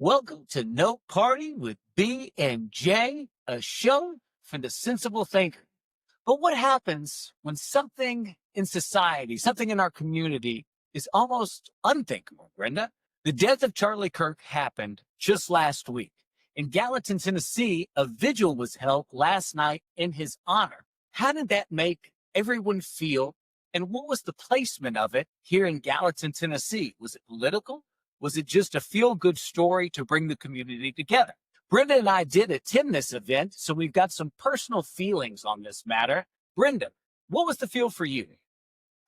Welcome to Note Party with B and J, a show for the sensible thinker. But what happens when something in society, something in our community is almost unthinkable, Brenda? The death of Charlie Kirk happened just last week. In Gallatin, Tennessee, a vigil was held last night in his honor. How did that make everyone feel? And what was the placement of it here in Gallatin, Tennessee? Was it political? Was it just a feel-good story to bring the community together? Brenda and I did attend this event, so we've got some personal feelings on this matter. Brenda, what was the feel for you?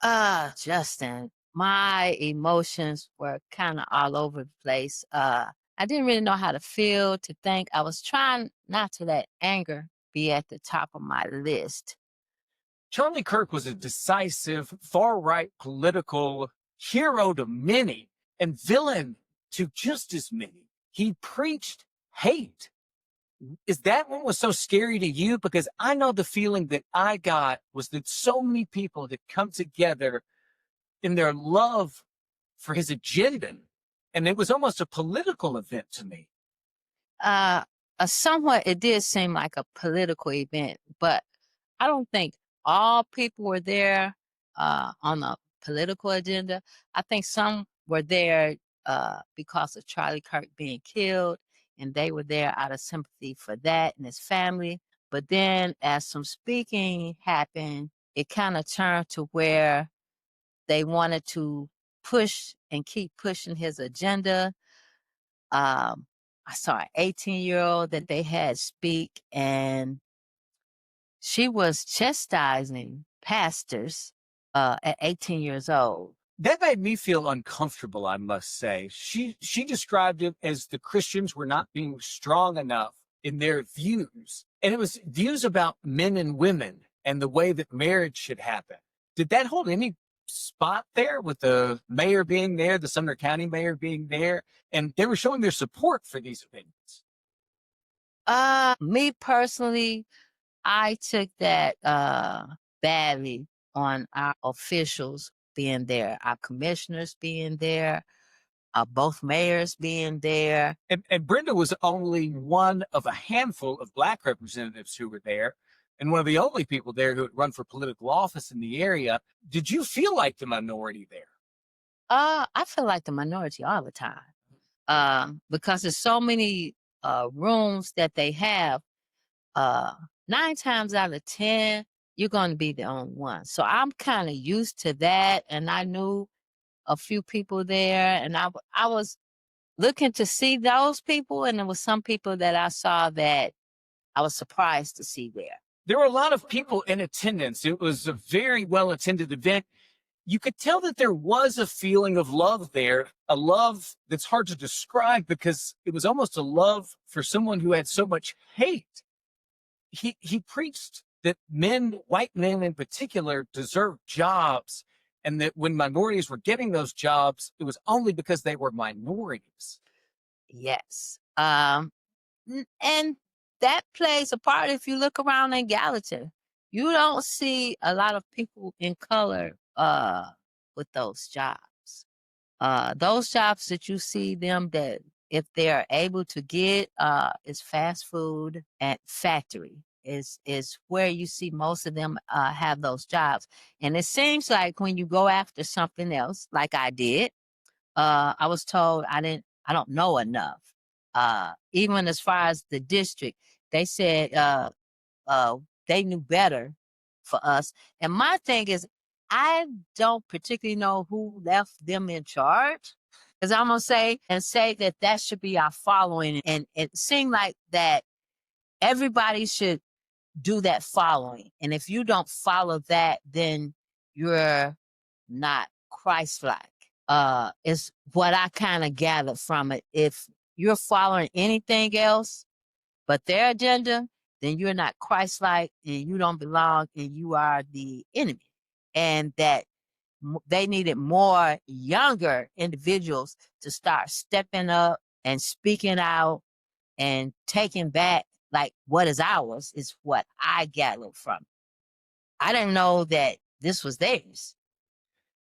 Justin, my emotions were kind of all over the place. I didn't really know how to feel, to think. I was trying not to let anger be at the top of my list. Charlie Kirk was a decisive, far-right political hero to many and villain to just as many. He preached hate. Is that what was so scary to you? Because I know the feeling that I got was that so many people had come together in their love for his agenda. And it was almost a political event to me. Uh, Somewhat, it did seem like a political event, but I don't think all people were there on a political agenda. I think some were there because of Charlie Kirk being killed, and they were there out of sympathy for that and his family. But then, as some speaking happened, it kind of turned to where they wanted to push and keep pushing his agenda. I saw an 18-year-old that they had speak, and she was chastising pastors at 18 years old. That made me feel uncomfortable, I must say. She described it as the Christians were not being strong enough in their views. And it was views about men and women and the way that marriage should happen. Did that hold any spot there with the mayor being there, the Sumner County mayor being there? And they were showing their support for these opinions. Me personally, I took that badly on our officials being there, our commissioners being there, both mayors being there. And Brenda was only one of a handful of Black representatives who were there, and one of the only people there who had run for political office in the area. Did you feel like the minority there? I feel like the minority all the time because there's so many rooms that they have. Uh, 9 times out of 10, you're going to be the only one. So I'm kind of used to that, and I knew a few people there, and I was looking to see those people, and there was some people that I saw that I was surprised to see there. There were a lot of people in attendance. It was a very well attended event. You could tell that there was a feeling of love there, a love that's hard to describe because it was almost a love for someone who had so much hate. He preached that men, white men in particular, deserve jobs, and that when minorities were getting those jobs, it was only because they were minorities. Yes. And that plays a part. If you look around in Gallatin, you don't see a lot of people in color with those jobs. Those jobs that you see them that if they're able to get is fast food and factory is where you see most of them have those jobs. And it seems like when you go after something else, like I did, I was told I don't know enough. Even as far as the district, they said uh, they knew better for us. And my thing is, I don't particularly know who left them in charge. Because I'm gonna say that that should be our following, and it seemed like that everybody should do that following. And if you don't follow that, then you're not Christ-like. Is what I kind of gathered from it. If you're following anything else but their agenda, then you're not Christ-like and you don't belong and you are the enemy. And that they needed more younger individuals to start stepping up and speaking out and taking back like what is ours is what I gathered from. I didn't know that this was theirs.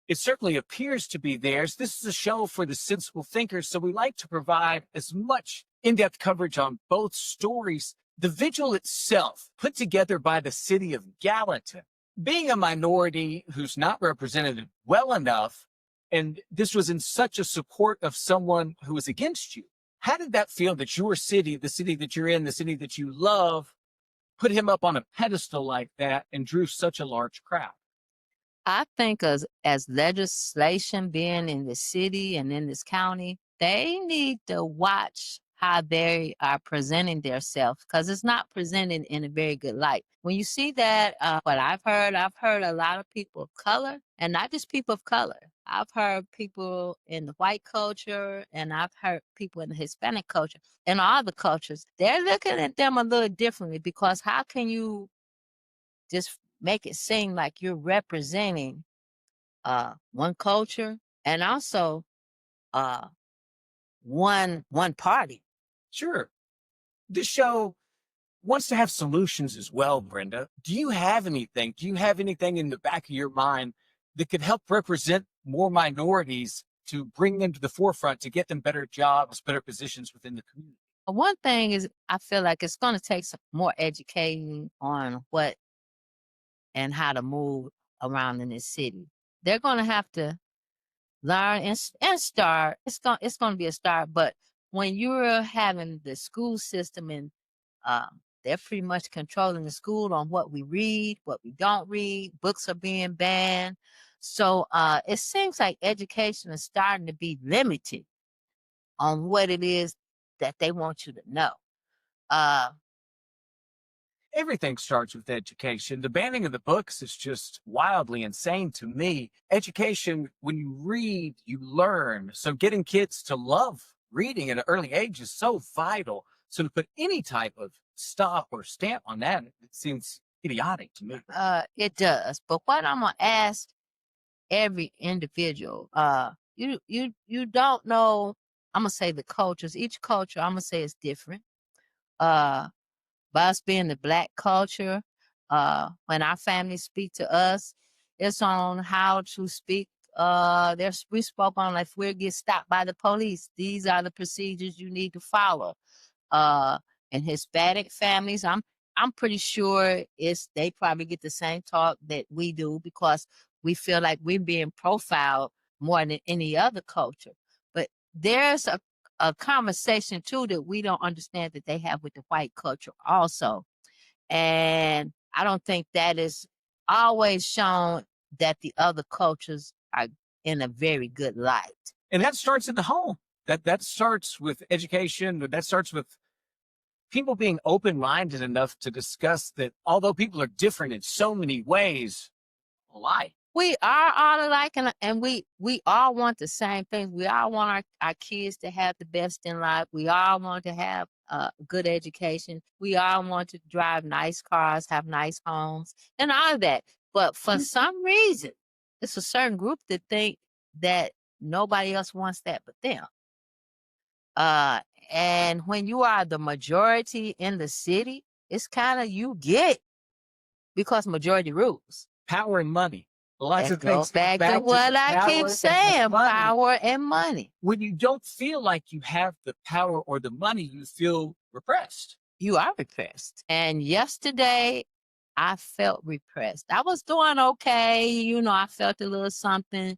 It certainly appears to be theirs. This is a show for the sensible thinkers, so we like to provide as much in depth coverage on both stories. The vigil itself, put together by the city of Gallatin, being a minority who's not represented well enough, and this was in such a support of someone who was against you. How did that feel that your city, the city that you're in, the city that you love, put him up on a pedestal like that and drew such a large crowd? I think as legislation being in the city and in this county, they need to watch how they are presenting themselves because it's not presented in a very good light. When you see that, what I've heard a lot of people of color, and not just people of color. I've heard people in the white culture, and I've heard people in the Hispanic culture, and all the cultures. They're looking at them a little differently because how can you just make it seem like you're representing one culture and also uh one party. Sure. This show wants to have solutions as well, Brenda. Do you have anything? Do you have anything in the back of your mind that could help represent more minorities to bring them to the forefront, to get them better jobs, better positions within the community? One thing is I feel like it's going to take some more educating on what and how to move around in this city. They're going to have to learn and start. It's going to be a start, but when you're having the school system and they're pretty much controlling the school on what we read, what we don't read. Books are being banned. So it seems like education is starting to be limited on what it is that they want you to know. Uh, Everything starts with education. The banning of the books is just wildly insane to me. Education, when you read, you learn. So getting kids to love reading at an early age is so vital. So to put any type of stop or stamp on that, it seems idiotic to me. it does. But what I'm gonna ask every individual, you don't know. I'm gonna say the cultures. Each culture, I'm gonna say is different. Uh, By us being the Black culture, when our families speak to us, it's on how to speak. We spoke on if we get stopped by the police, these are the procedures you need to follow. Uh, in Hispanic families, I'm pretty sure they probably get the same talk that we do because we feel like we're being profiled more than any other culture. But there's a conversation too that we don't understand that they have with the white culture also. And I don't think that is always shown that the other cultures are in a very good light. And that starts in the home. That starts with education. That starts with people being open-minded enough to discuss that although people are different in so many ways, alike. We are all alike, and we all want the same things. We all want our kids to have the best in life. We all want to have good education. We all want to drive nice cars, have nice homes, and all of that. But for some reason, it's a certain group that think that nobody else wants that but them. Uh, and when you are the majority in the city, it's kind of you get because majority rules. Power and money. Lots That of things goes back to to what I power keep and saying, money. power and money. When you don't feel like you have the power or the money, you feel repressed. You are repressed. And yesterday, I felt repressed. I was doing okay. I felt a little something.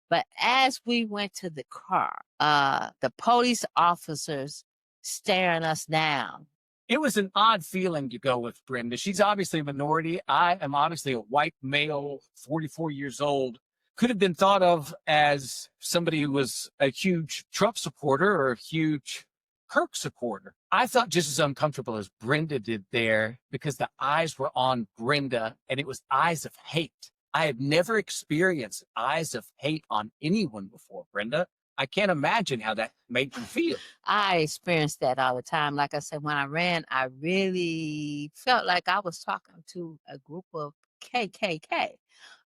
But as we went to the car, the police officers staring us down. It was an odd feeling to go with Brenda. She's obviously a minority. I am obviously a white male, 44 years old. Could have been thought of as somebody who was a huge Trump supporter or a huge Kirk supporter. I felt just as uncomfortable as Brenda did there because the eyes were on Brenda and it was eyes of hate. I had never experienced eyes of hate on anyone before, Brenda. I can't imagine how that made you feel. I experience that all the time. Like I said, when I ran, I really felt like I was talking to a group of KKK.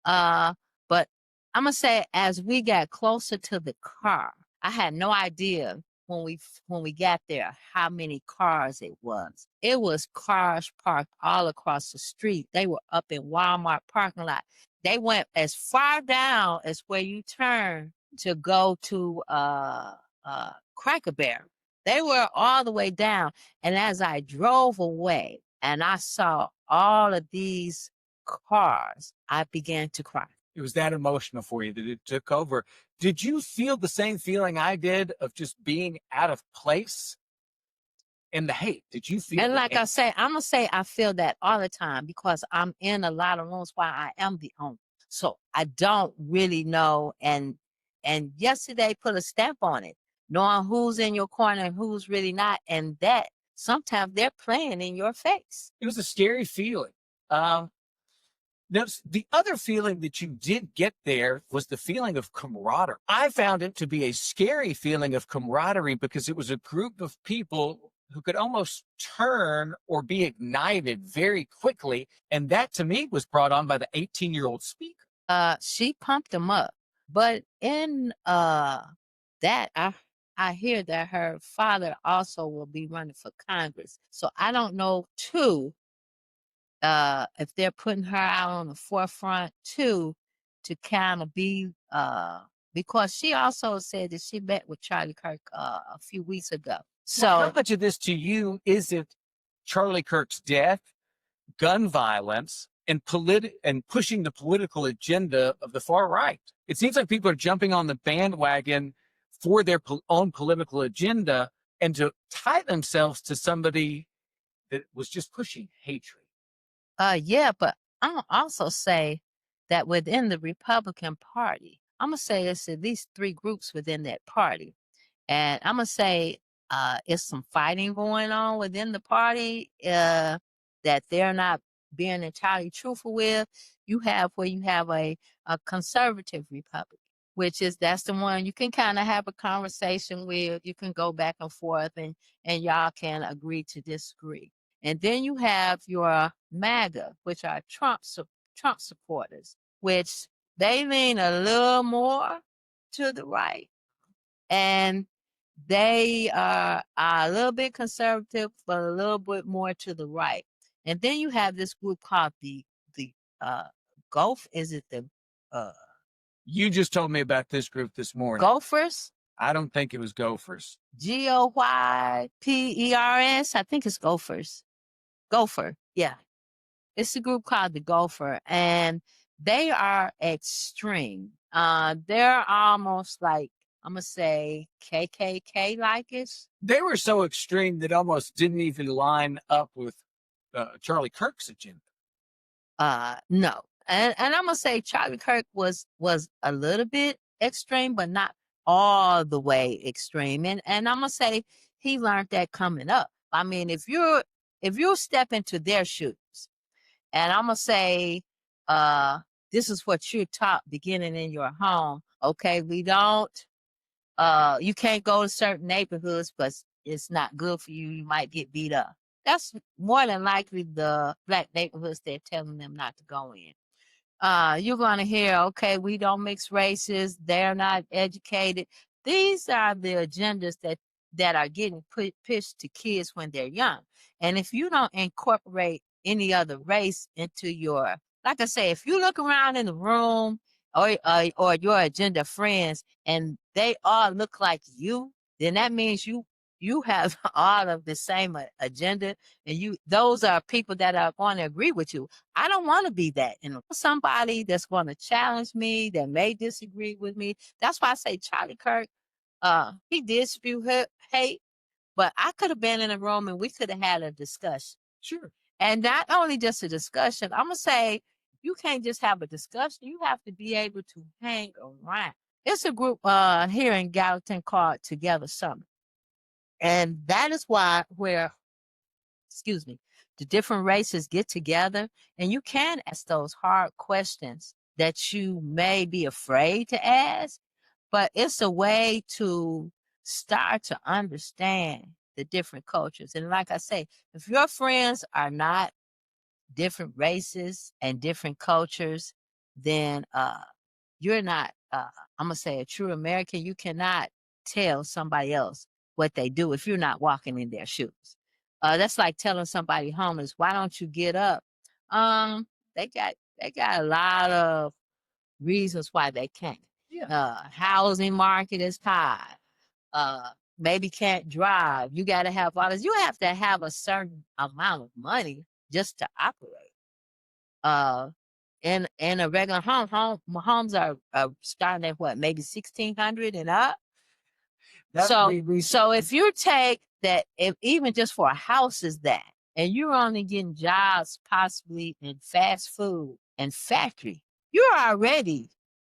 Uh, but I'm gonna say as we got closer to the car, I had no idea when we got there how many cars it was. It was cars parked all across the street. They were up in Walmart parking lot. They went as far down as where you turn to go to Cracker Barrel. They were all the way down. And as I drove away and I saw all of these cars, I began to cry. It was that emotional for you that it took over. Did you feel the same feeling I did of just being out of place and the hate? Did you feel And the like hate? I say, I'm gonna say I feel that all the time because I'm in a lot of rooms while I am the owner. So I don't really know. And yesterday put a stamp on it, knowing who's in your corner and who's really not. And that sometimes they're playing in your face. It was a scary feeling. Um, Now, the other feeling that you did get there was the feeling of camaraderie. I found it to be a scary feeling of camaraderie because it was a group of people who could almost turn or be ignited very quickly. And that to me was brought on by the 18-year-old speaker. She pumped them up. But in that I hear that her father also will be running for Congress. So I don't know too if they're putting her out on the forefront too to kind of be because she also said that she met with Charlie Kirk a few weeks ago. So how So much of this to you is it Charlie Kirk's death, gun violence, and pushing the political agenda of the far right? It seems like people are jumping on the bandwagon for their own political agenda and to tie themselves to somebody that was just pushing hatred. yeah, but I'll also say that within the Republican Party, I'm gonna say it's at least three groups within that party. And I'm gonna say it's some fighting going on within the party that they're not being entirely truthful with. You have where you have a conservative Republican, which is that's the one you can kind of have a conversation with. You can go back and forth and y'all can agree to disagree. And then you have your MAGA, which are Trump supporters, which they lean a little more to the right. And they are a little bit conservative, but a little bit more to the right. And then you have this group called the Gulf. Is it the uh, You just told me about this group this morning. Gophers? I don't think it was Gophers. Goypers. I think it's Gophers. Gopher. Yeah. It's a group called the Gopher, and they are extreme. They're almost like I'm gonna say KKK like ish. They were so extreme that almost didn't even line up with Charlie Kirk's agenda. No, and I'm gonna say Charlie Kirk was a little bit extreme, but not all the way extreme. And I'm gonna say he learned that coming up. I mean, if you step into their shoes, and I'm gonna say, this is what you're taught beginning in your home. Okay, we don't you can't go to certain neighborhoods because it's not good for you. You might get beat up. That's more than likely the black neighborhoods they're telling them not to go in. You're going to hear, okay, we don't mix races. They're not educated. These are the agendas that are getting pitched to kids when they're young. And if you don't incorporate any other race into your, like I say, if you look around in the room or your agenda friends and they all look like you, then that means you have all of the same agenda, and those are people that are going to agree with you. I don't want to be that. And somebody that's going to challenge me, that may disagree with me. That's why I say Charlie Kirk, he did spew hate, but I could have been in a room and we could have had a discussion. Sure. And not only just a discussion, I'm going to say, you can't just have a discussion. You have to be able to hang around. It's a group here in Gallatin called Together Summit. And that is where excuse me, the different races get together and you can ask those hard questions that you may be afraid to ask, but it's a way to start to understand the different cultures. And like I say, if your friends are not different races and different cultures, then you're not, I'm going to say, a true American. You cannot tell somebody else what they do if you're not walking in their shoes. That's like telling somebody homeless, why don't you get up? They got a lot of reasons why they can't. Yeah. Housing market is high. Maybe can't drive. You got to have all this. You have to have a certain amount of money just to operate. In a regular homes are starting at what, maybe 1,600 and up. So if you take that, if even just for a house is that, and you're only getting jobs possibly in fast food and factory, you're already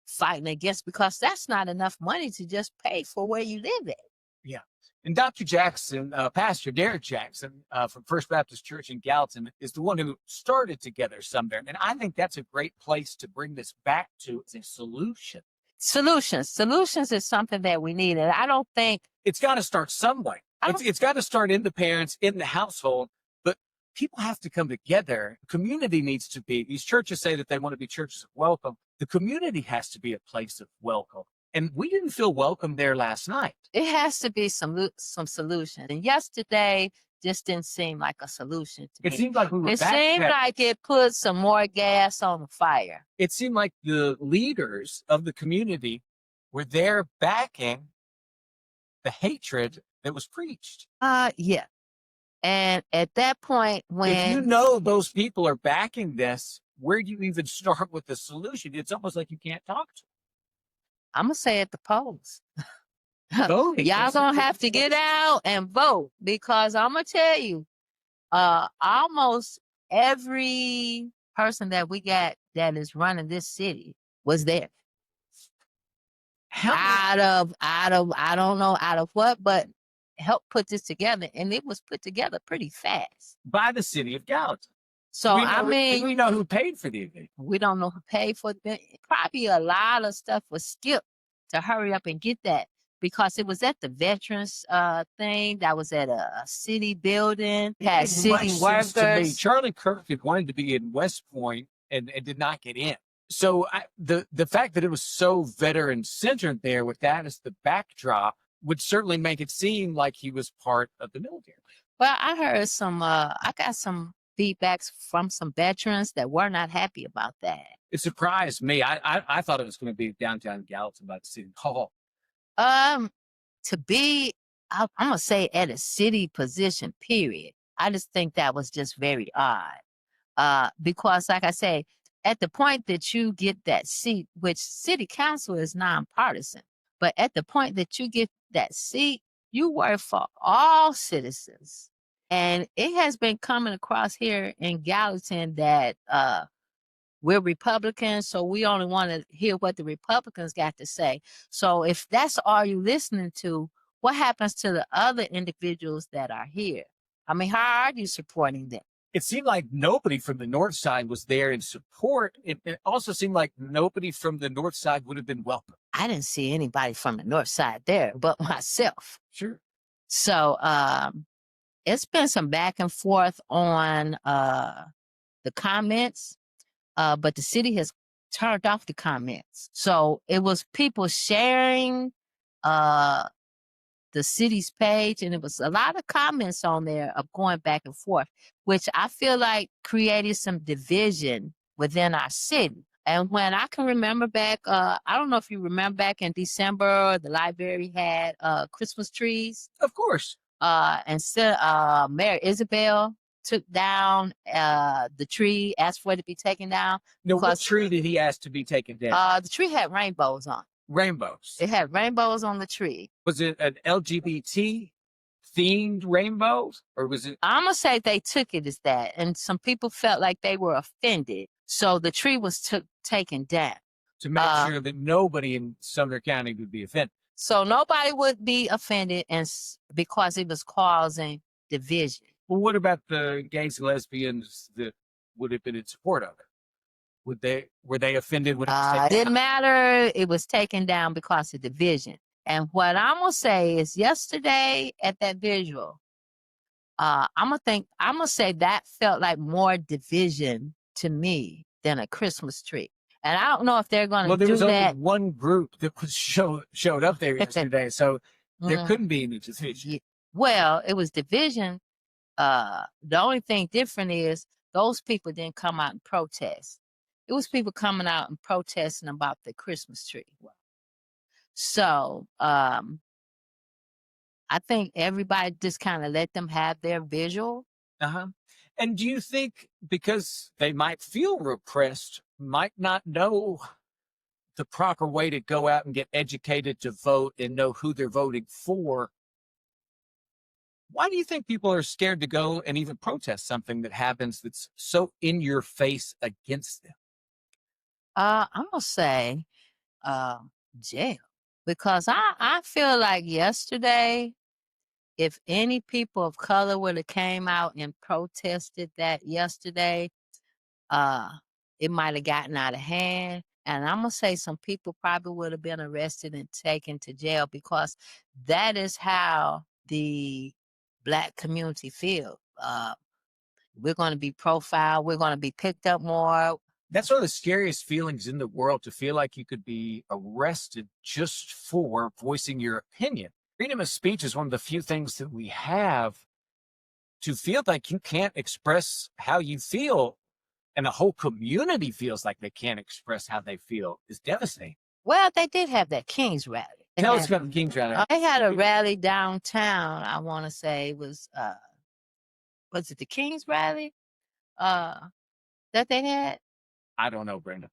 fighting against, because that's not enough money to just pay for where you live at. Yeah. And Dr. Jackson, Pastor Derek Jackson from First Baptist Church in Gallatin is the one who started Together Somewhere. And I think that's a great place to bring this back to as a solution. Solutions is something that we need. And I don't think it's got to start somewhere. It's got to start in the parents, in the household, but people have to come together. Community needs to be, these churches say that they want to be churches of welcome. The community has to be a place of welcome. And we didn't feel welcome there last night. It has to be some solution. And yesterday just didn't seem like a solution to me. It seemed like we were It seemed like it put some more gas on the fire. It seemed like the leaders of the community were there backing the hatred that was preached. Yeah. And at that point, when if you know those people are backing this, where do you even start with the solution? It's almost like you can't talk to them. I'm going to say at the polls. Y'all going to have to get out and vote, because I'm going to tell you, almost every person that we got that is running this city was there. Out of, I don't know out of what, but help put this together. And it was put together pretty fast. By the city of Gallatin. So, we know who paid for the event. We don't know who paid for the event. Probably a lot of stuff was skipped to hurry up and get that, because it was at the veterans thing that was at a city building, had city workers. Charlie Kirk had wanted to be in West Point and did not get in. So the fact that it was so veteran centered there with that as the backdrop would certainly make it seem like he was part of the military. Well, I heard I got some feedbacks from some veterans that were not happy about that. It surprised me. I thought it was going to be downtown Gallatin by the city hall. To be, I'm going to say at a city position, period. I just think that was just very odd. Because like I say, at the point that you get that seat, which city council is nonpartisan, but at the point that you get that seat, you work for all citizens. And it has been coming across here in Gallatin that we're Republicans, so we only want to hear what the Republicans got to say. So if that's all you're listening to, what happens to the other individuals that are here? I mean, how are you supporting them? It seemed like nobody from the North Side was there in support. It also seemed like nobody from the North Side would have been welcome. I didn't see anybody from the North Side there but myself. Sure. So it's been some back and forth on the comments, but the city has turned off the comments. So it was people sharing the city's page, and it was a lot of comments on there of going back and forth, which I feel like created some division within our city. And when I can remember back, I don't know if you remember back in December, the library had Christmas trees. Of course. Instead, Mayor Isabel took down the tree, asked for it to be taken down. No, what tree did he ask to be taken down? The tree had rainbows on it. Rainbows. It had rainbows on the tree. Was it an LGBT themed rainbows, or was it? I'm gonna say they took it as that, and some people felt like they were offended, so the tree was taken down to make sure that nobody in Sumner County would be offended. So nobody would be offended, and because it was causing division. Well, what about the gays and lesbians that would have been in support of it? Were they offended when it was taken down? It didn't matter. It was taken down because of division. And what I'm gonna say is, yesterday at that visual, I'm gonna say that felt like more division to me than a Christmas tree. And I don't know if they're gonna do that. Well, there was only one group that was showed up there yesterday. So There Mhm. couldn't be any division. Yeah. Well, it was division. The only thing different is those people didn't come out and protest. It was people coming out and protesting about the Christmas tree. So I think everybody just kind of let them have their visual. Uh-huh. And do you think because they might feel repressed, might not know the proper way to go out and get educated to vote and know who they're voting for, why do you think people are scared to go and even protest something that happens that's so in your face against them? I'm gonna say uh, jail, because I feel like yesterday, if any people of color would have came out and protested that yesterday, uh, it might have gotten out of hand. And I'm gonna say some people probably would have been arrested and taken to jail, because that is how the Black community feel. We're going to be profiled. We're going to be picked up more. That's one of the scariest feelings in the world, to feel like you could be arrested just for voicing your opinion. Freedom of speech is one of the few things that we have. To feel like you can't express how you feel and the whole community feels like they can't express how they feel is devastating. Well, they did have that King's rally. Tell us about the King's Rally. They had a rally downtown. I want to say it was it the King's rally that they had? I don't know, Brenda.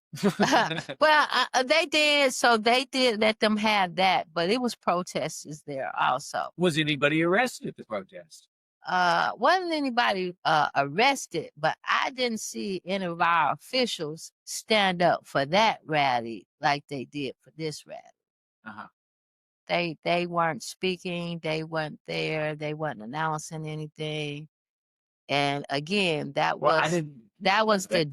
Well, they did. So they did let them have that, but it was protesters there also. Was anybody arrested at the protest? Wasn't anybody arrested, but I didn't see any of our officials stand up for that rally like they did for this rally. Uh-huh. They weren't speaking, they weren't there, they wasn't announcing anything. And again, that Well, was the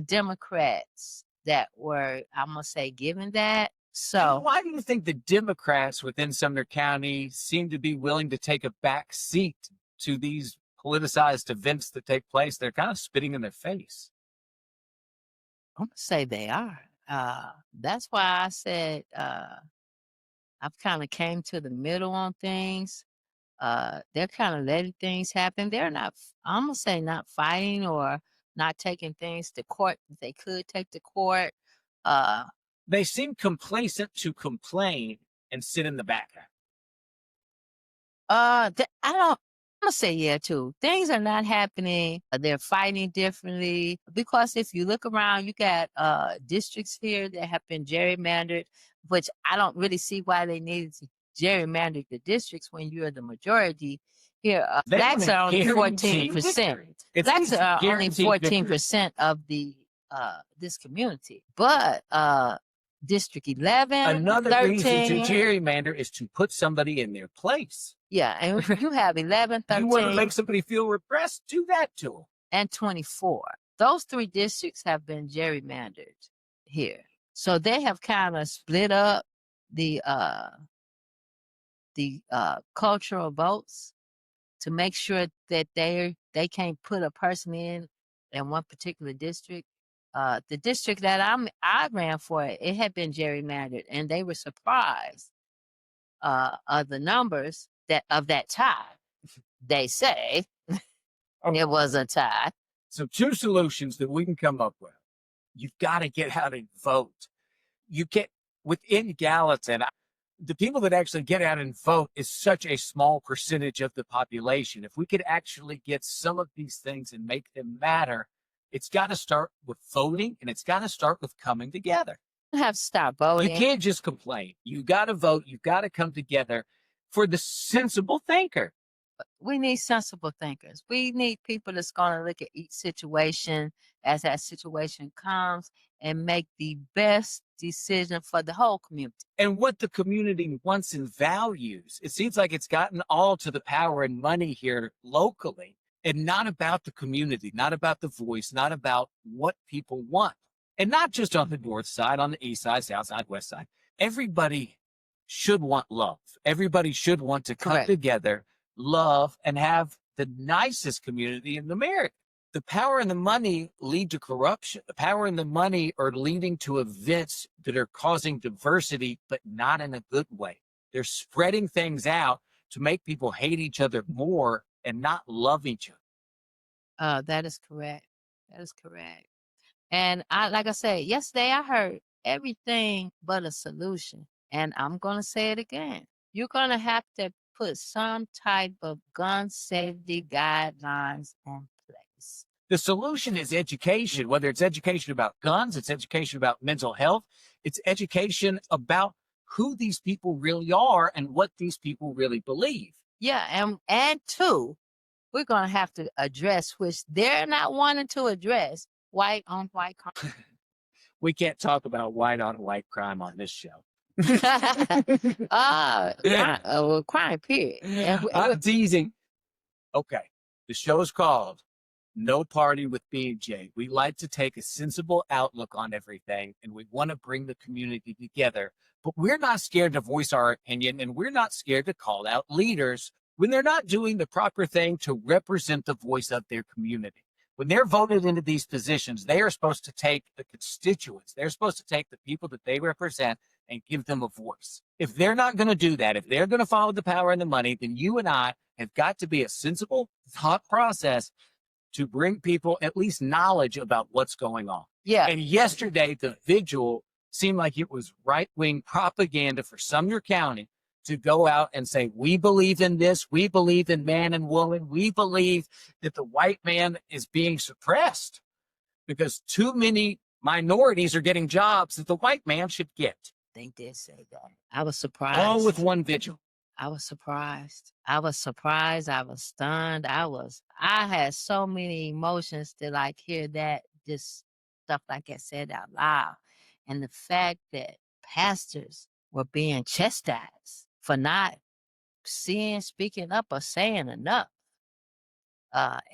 Democrats that were, I'm gonna say, given that. So why do you think the Democrats within Sumner County seem to be willing to take a back seat to these politicized events that take place? They're kind of spitting in their face. I'm gonna say they are. That's why I said I've kind of came to the middle on things. They're kind of letting things happen. They're not, I'm gonna say, not fighting or not taking things to court that they could take to court. They seem complacent to complain and sit in the background. I don't. I'm gonna say yeah too. Things are not happening. They're fighting differently, because if you look around, you got districts here that have been gerrymandered, which I don't really see why they needed to gerrymander the districts when you're the majority. Here, blacks are only 14%. Blacks are only 14% of the this community, but District 11, Another 13, reason to gerrymander is to put somebody in their place. Yeah, and you have 11, 13. You want to make somebody feel repressed? Do that to them. And 24. Those three districts have been gerrymandered here. So they have kind of split up the cultural votes to make sure that they can't put a person in one particular district. The district that I ran for, it had been gerrymandered, and they were surprised of the numbers of that tie. They say it was a tie. So 2 solutions that we can come up with. You've got to get out and vote. You get within Gallatin, the people that actually get out and vote is such a small percentage of the population. If we could actually get some of these things and make them matter, it's got to start with voting, and it's got to start with coming together. You have to start voting. You can't just complain. You got to vote. You've got to come together for the sensible thinker. We need sensible thinkers. We need people that's going to look at each situation as that situation comes and make the best decision for the whole community. And what the community wants and values. It seems like it's gotten all to the power and money here locally, and not about the community, not about the voice, not about what people want. And not just on the north side, on the east side, south side, west side. Everybody should want love. Everybody should want to come together, love, and have the nicest community in America. The power and the money lead to corruption. The power and the money are leading to events that are causing diversity, but not in a good way. They're spreading things out to make people hate each other more and not love each other. That is correct. That is correct. And like I said, yesterday I heard everything but a solution. And I'm going to say it again. You're going to have to put some type of gun safety guidelines in place. The solution is education, whether it's education about guns, it's education about mental health, it's education about who these people really are and what these people really believe. Yeah, and two, we're going to have to address, which they're not wanting to address, white on white crime. We can't talk about white on white crime on this show. Crime, period. I'm teasing. Okay, the show is called No Party with B&J. We like to take a sensible outlook on everything, and we want to bring the community together. But we're not scared to voice our opinion, and we're not scared to call out leaders when they're not doing the proper thing to represent the voice of their community. When they're voted into these positions, they are supposed to take the constituents. They're supposed to take the people that they represent and give them a voice. If they're not going to do that, if they're going to follow the power and the money, then you and I have got to be a sensible thought process to bring people at least knowledge about what's going on. Yeah. And yesterday, the vigil seemed like it was right-wing propaganda for Sumner County to go out and say, we believe in this, we believe in man and woman, we believe that the white man is being suppressed because too many minorities are getting jobs that the white man should get. They did say that. I was surprised. All with one vigil. I was surprised. I was surprised. I was stunned. I had so many emotions to like hear that, just stuff like that said out loud. And the fact that pastors were being chastised for not speaking up or saying enough.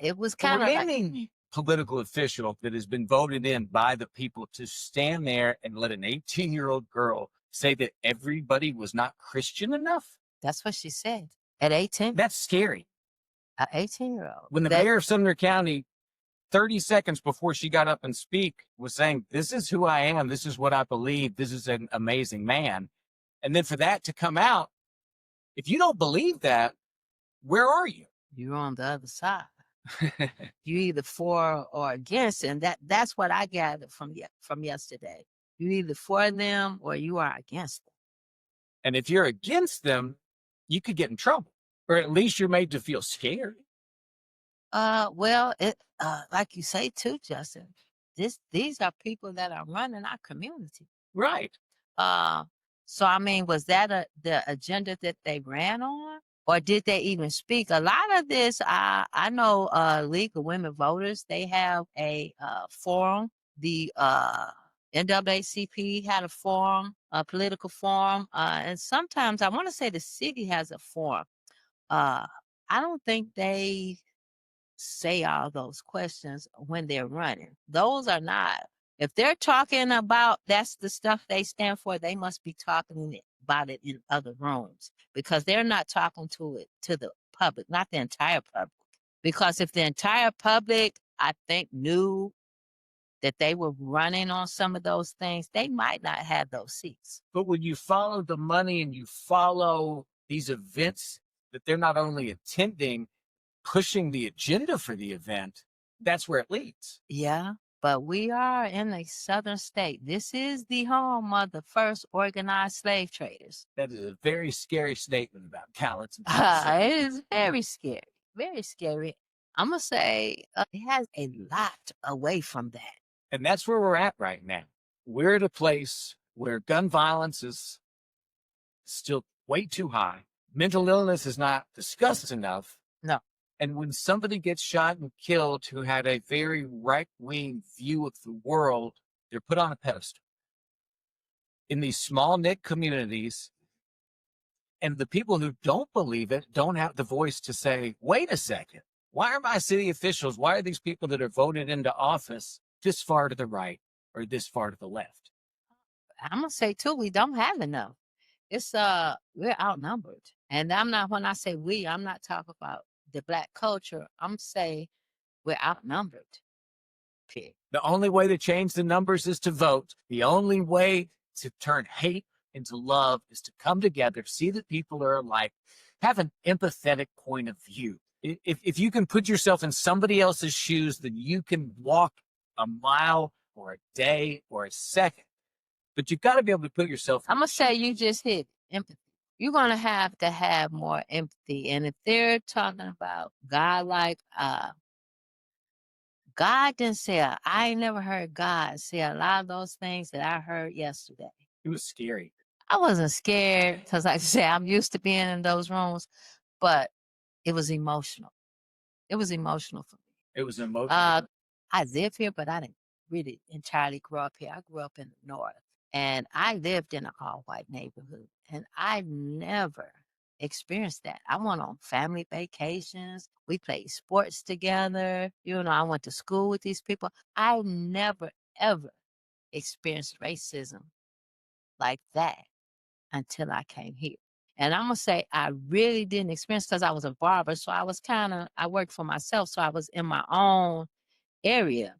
It was kind of any political official that has been voted in by the people to stand there and let an 18-year-old girl say that everybody was not Christian enough. That's what she said at 18. That's scary. An 18-year-old. When the mayor of Sumner County, 30 seconds before she got up and speak, was saying, this is who I am. This is what I believe. This is an amazing man. And then for that to come out, if you don't believe that, where are you? You're on the other side. You either for or against, and that's what I gathered from yesterday. You either for them or you are against them. And if you're against them, you could get in trouble, or at least you're made to feel scared. Well, it like you say too, Justin. These are people that are running our community, right? So I mean, was that the agenda that they ran on? Or did they even speak? A lot of this, I know League of Women Voters, they have a forum. The NAACP had a forum, a political forum. And sometimes I want to say the city has a forum. I don't think they say all those questions when they're running. Those are not. If they're talking about that's the stuff they stand for, they must be talking about it in other rooms because they're not talking to the public, not the entire public. Because if the entire public, I think, knew that they were running on some of those things, they might not have those seats. But when you follow the money and you follow these events that they're not only attending, pushing the agenda for the event, that's where it leads. Yeah. But we are in a southern state. This is the home of the first organized slave traders. That is a very scary statement about Gallatin. It is very scary. Very scary. I'm going to say it has a lot away from that. And that's where we're at right now. We're at a place where gun violence is still way too high. Mental illness is not discussed enough. No. And when somebody gets shot and killed who had a very right-wing view of the world, they're put on a pedestal. In these small-knit communities, and the people who don't believe it don't have the voice to say, wait a second, why are my city officials, why are these people that are voted into office this far to the right or this far to the left? I'm going to say, too, we don't have enough. It's, we're outnumbered. And when I say we, I'm not talking about the Black culture. I'm saying we're outnumbered. Period. The only way to change the numbers is to vote. The only way to turn hate and to love is to come together, see that people are alike, have an empathetic point of view. If you can put yourself in somebody else's shoes, then you can walk a mile or a day or a second. But you've got to be able to put yourself. I'm gonna say you just hit empathy. You're gonna have to have more empathy. And if they're talking about God, like God didn't say, I ain't never heard God say a lot of those things that I heard yesterday. It was scary. I wasn't scared because, like I said, I'm used to being in those rooms, but it was emotional. It was emotional for me. It was emotional. I live here, but I didn't really entirely grow up here. I grew up in the North, and I lived in an all-white neighborhood, and I never experienced that. I went on family vacations. We played sports together. I went to school with these people. I never, ever experienced racism like that until I came here. And I'm going to say I really didn't experience because I was a barber. So I worked for myself. So I was in my own area.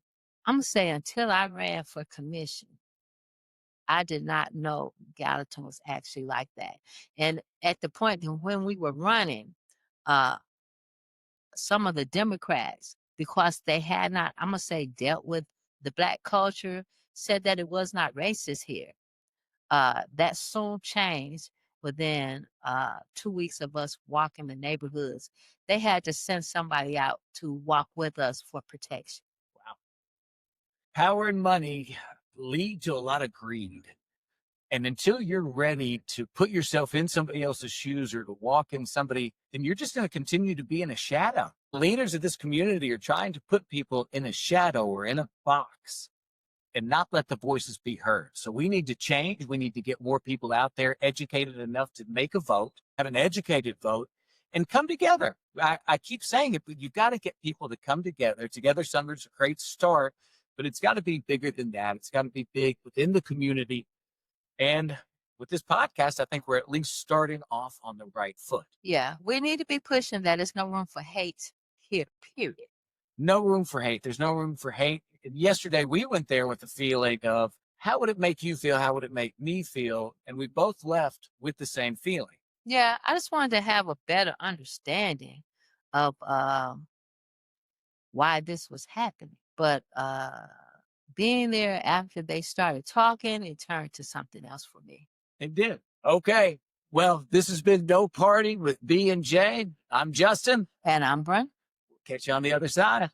I'm going to say until I ran for commission, I did not know Gallatin was actually like that. And at the point when we were running, some of the Democrats, because they had not, I'm going to say, dealt with the Black culture, said that it was not racist here. That soon changed within 2 weeks of us walking the neighborhoods. They had to send somebody out to walk with us for protection. Wow. Power and money lead to a lot of greed. And until you're ready to put yourself in somebody else's shoes or to walk in somebody, then you're just going to continue to be in a shadow. Leaders of this community are trying to put people in a shadow or in a box and not let the voices be heard. So we need to change. We need to get more people out there educated enough to make a vote, have an educated vote, and come together. I keep saying it, but you've got to get people to come together. Together Summer's a great start, but it's got to be bigger than that. It's got to be big within the community. And with this podcast, I think we're at least starting off on the right foot. Yeah, we need to be pushing that. There's no room for hate here, period. No room for hate. There's no room for hate. And yesterday, we went there with the feeling of, how would it make you feel? How would it make me feel? And we both left with the same feeling. Yeah, I just wanted to have a better understanding of why this was happening. But being there after they started talking, it turned to something else for me. It did. Okay. Well, this has been No Party with B and J. I'm Justin. And I'm Brenda. We'll catch you on the other side.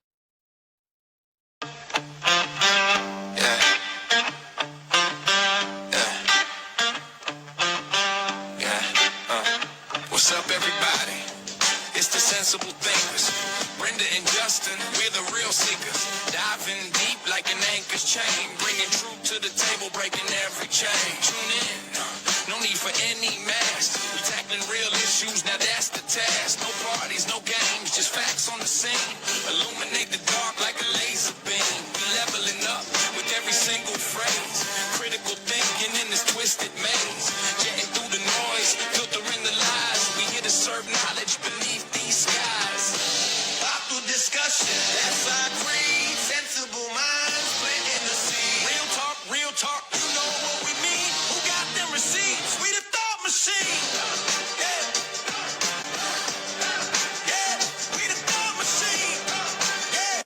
What's up, everybody? It's the Sensible Thinkers. Brenda and Justin, we're the real seekers. Diving deep like an anchor's chain. Bringing truth to the table, breaking every chain. Tune in. No need for any mask. We tackling real issues, now that's the task. No parties, no games, just facts on the scene.